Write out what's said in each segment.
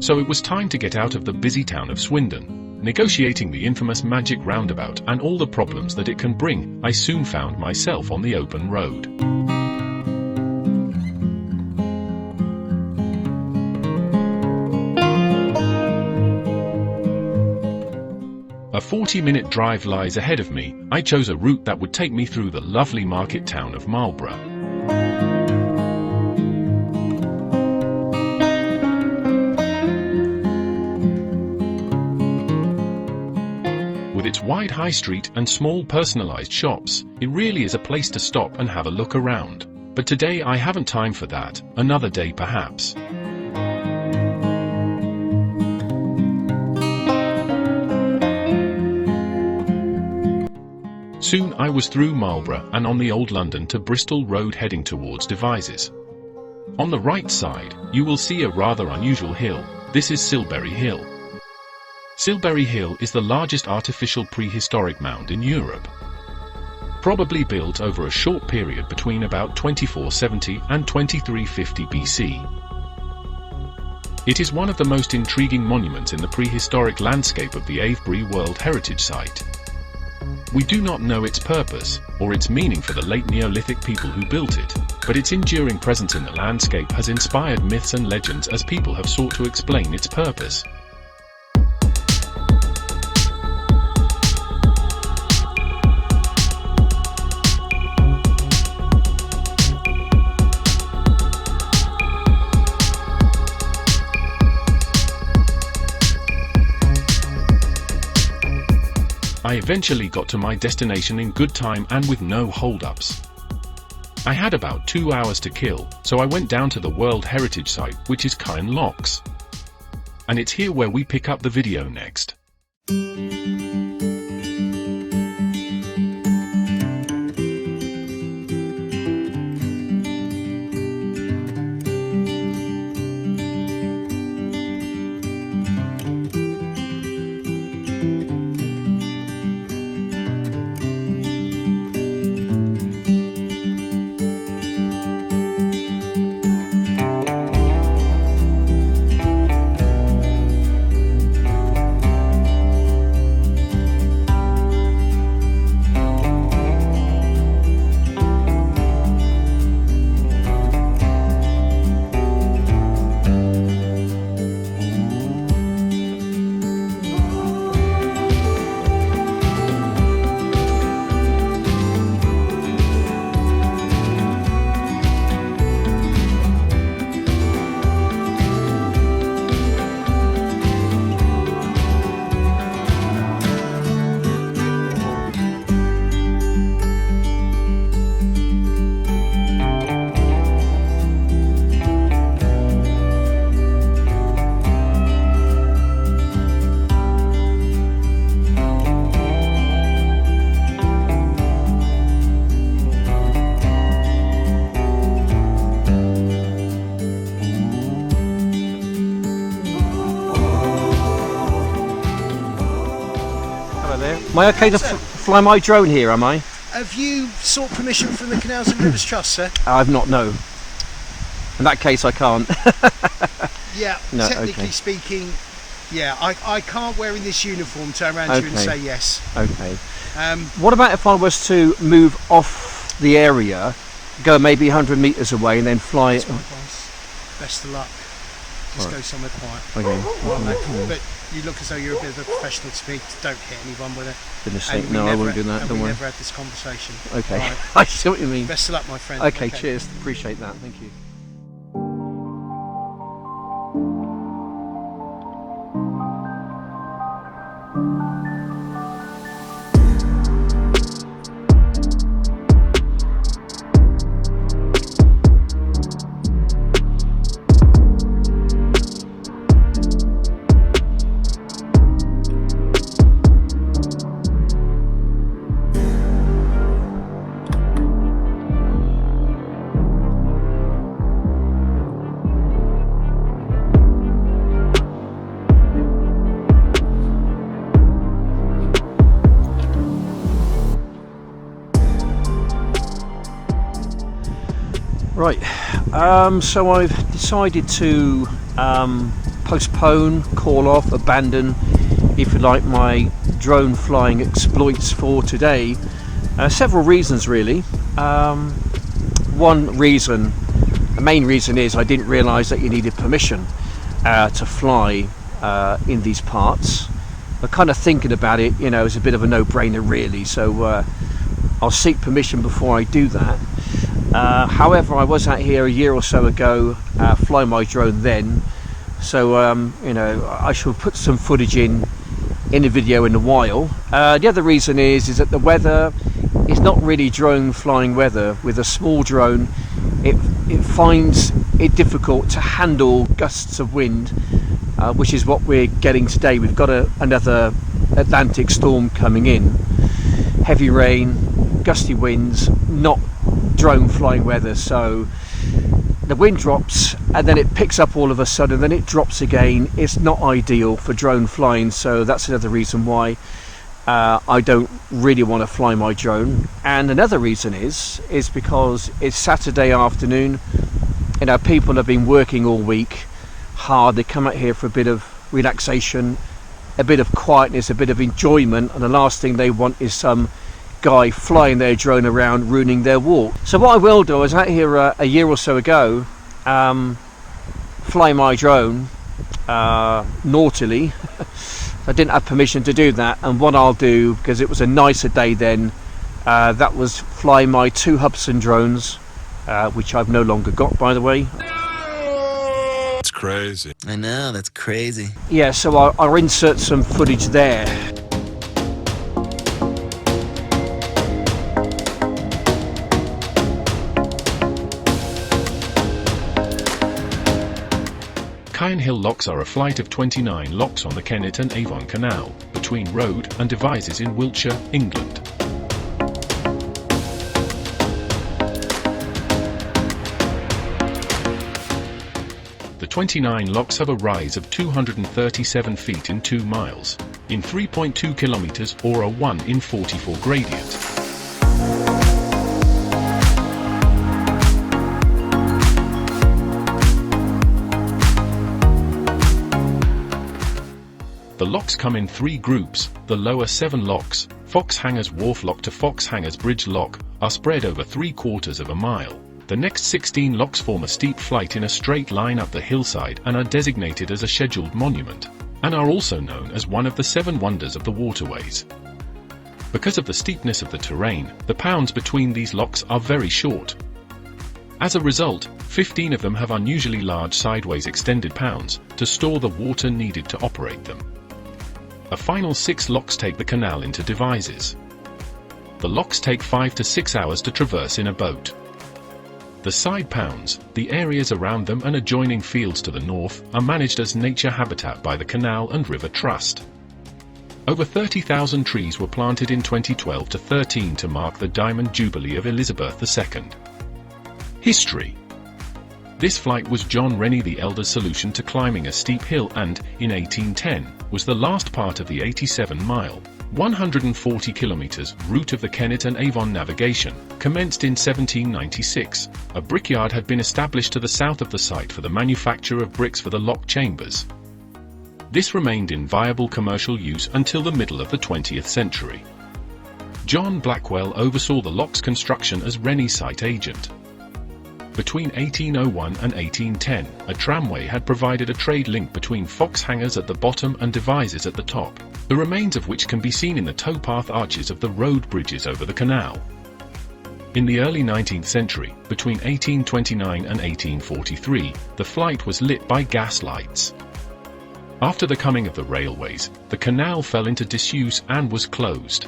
So it was time to get out of the busy town of Swindon. Negotiating the infamous magic roundabout and all the problems that it can bring, I soon found myself on the open road. A 40-minute drive lies ahead of me. I chose a route that would take me through the lovely market town of Marlborough. With its wide high street and small personalized shops, it really is a place to stop and have a look around. But today I haven't time for that, another day perhaps. Soon I was through Marlborough and on the Old London to Bristol Road heading towards Devizes. On the right side, you will see a rather unusual hill. This is Silbury Hill. Silbury Hill is the largest artificial prehistoric mound in Europe. Probably built over a short period between about 2470 and 2350 BC. It is one of the most intriguing monuments in the prehistoric landscape of the Avebury World Heritage Site. We do not know its purpose, or its meaning for the late Neolithic people who built it, but its enduring presence in the landscape has inspired myths and legends as people have sought to explain its purpose. I eventually got to my destination in good time and with no hold-ups. I had about 2 hours to kill, so I went down to the World Heritage Site, which is Caen Locks. And it's here where we pick up the video next. Am I okay to fly my drone here, am I? Have you sought permission from the Canals and Rivers Trust, sir? I've not, no. In that case, I can't. Yeah, no, technically okay. speaking, yeah, I can't, wearing this uniform, turn around to you and say yes. Okay. What about if I was to move off the area, go maybe 100 metres away and then fly it? That's my advice. Best of luck. Just go somewhere quiet. Okay. But you look as though you're a bit of a professional to me. Don't hit anyone with it. Goodness sake, no, I won't do that. Don't we worry. never had this conversation. Okay. Right. I see what you mean. Best of luck, my friend. Okay, cheers. Appreciate that. Thank you. Right, so I've decided to postpone, call off, abandon, if you like, my drone flying exploits for today. Several reasons really. One reason, the main reason, is I didn't realise that you needed permission to fly in these parts. But kind of thinking about it, you know, it's a bit of a no-brainer really, so I'll seek permission before I do that. However, I was out here a year or so ago, flying my drone then, so you know, I shall put some footage in the video in a while. The other reason is that the weather is not really drone flying weather. With a small drone, it finds it difficult to handle gusts of wind, which is what we're getting today. We've got another Atlantic storm coming in. Heavy rain, gusty winds, not drone flying weather. So the wind drops and then it picks up all of a sudden, then it drops again. It's not ideal for drone flying, so that's another reason why I don't really want to fly my drone. And another reason is because it's Saturday afternoon. You know, people have been working all week hard. They come out here for a bit of relaxation, a bit of quietness, a bit of enjoyment, and the last thing they want is some guy flying their drone around ruining their walk. So what I will do, I was out here a year or so ago, fly my drone naughtily. I didn't have permission to do that, and what I'll do, because it was a nicer day then, that was fly my 2 Hubsan drones, which I've no longer got, by the way. That's crazy. I know, that's crazy. Yeah, so I'll insert some footage there. Caen Hill Locks are a flight of 29 locks on the Kennet and Avon Canal, between Rode and Devizes in Wiltshire, England. The 29 locks have a rise of 237 feet in 2 miles, in 3.2 kilometers, or a 1 in 44 gradient. The locks come in 3 groups. The lower 7 locks, Fox Hangers Wharf Lock to Fox Hangers Bridge Lock, are spread over 3/4 of a mile. The next 16 locks form a steep flight in a straight line up the hillside and are designated as a scheduled monument, and are also known as one of the 7 wonders of the waterways. Because of the steepness of the terrain, the pounds between these locks are very short. As a result, 15 of them have unusually large sideways extended pounds to store the water needed to operate them. A final 6 locks take the canal into Devizes. The locks take 5 to 6 hours to traverse in a boat. The side pounds, the areas around them and adjoining fields to the north, are managed as nature habitat by the Canal and River Trust. Over 30,000 trees were planted in 2012 to 13 to mark the Diamond Jubilee of Elizabeth II. History. This flight was John Rennie the Elder's solution to climbing a steep hill and, in 1810, was the last part of the 87-mile, 140 kilometers route of the Kennet and Avon navigation. Commenced in 1796, a brickyard had been established to the south of the site for the manufacture of bricks for the lock chambers. This remained in viable commercial use until the middle of the 20th century. John Blackwell oversaw the lock's construction as Rennie's site agent. Between 1801 and 1810, a tramway had provided a trade link between Fox Hangers at the bottom and Devizes at the top, the remains of which can be seen in the towpath arches of the road bridges over the canal. In the early 19th century, between 1829 and 1843, the flight was lit by gas lights. After the coming of the railways, the canal fell into disuse and was closed.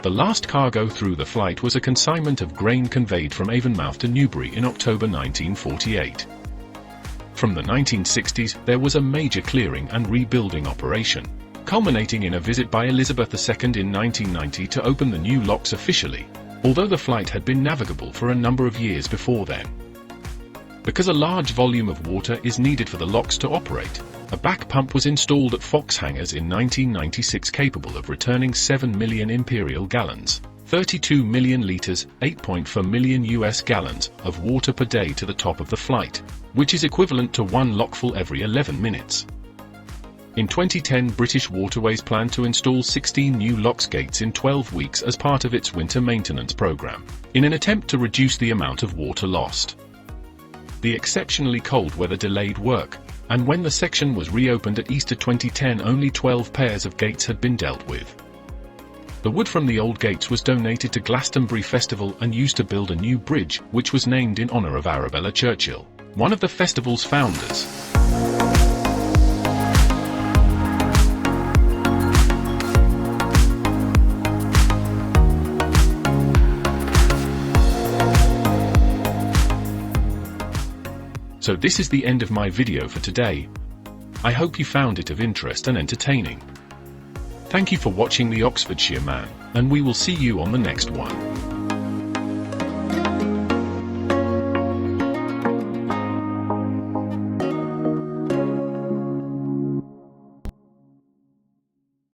The last cargo through the flight was a consignment of grain conveyed from Avonmouth to Newbury in October 1948. From the 1960s, there was a major clearing and rebuilding operation, culminating in a visit by Elizabeth II in 1990 to open the new locks officially, although the flight had been navigable for a number of years before then. Because a large volume of water is needed for the locks to operate, a back pump was installed at Fox Hangers in 1996 capable of returning 7 million imperial gallons, 32 million litres, 8.4 million US gallons, of water per day to the top of the flight, which is equivalent to one lockful every 11 minutes. In 2010, British Waterways planned to install 16 new locks gates in 12 weeks as part of its winter maintenance programme, in an attempt to reduce the amount of water lost. The exceptionally cold weather delayed work, and when the section was reopened at Easter 2010, only 12 pairs of gates had been dealt with. The wood from the old gates was donated to Glastonbury Festival and used to build a new bridge, which was named in honour of Arabella Churchill, one of the festival's founders. So this is the end of my video for today. I hope you found it of interest and entertaining. Thank you for watching the Oxfordshire Man, and we will see you on the next one.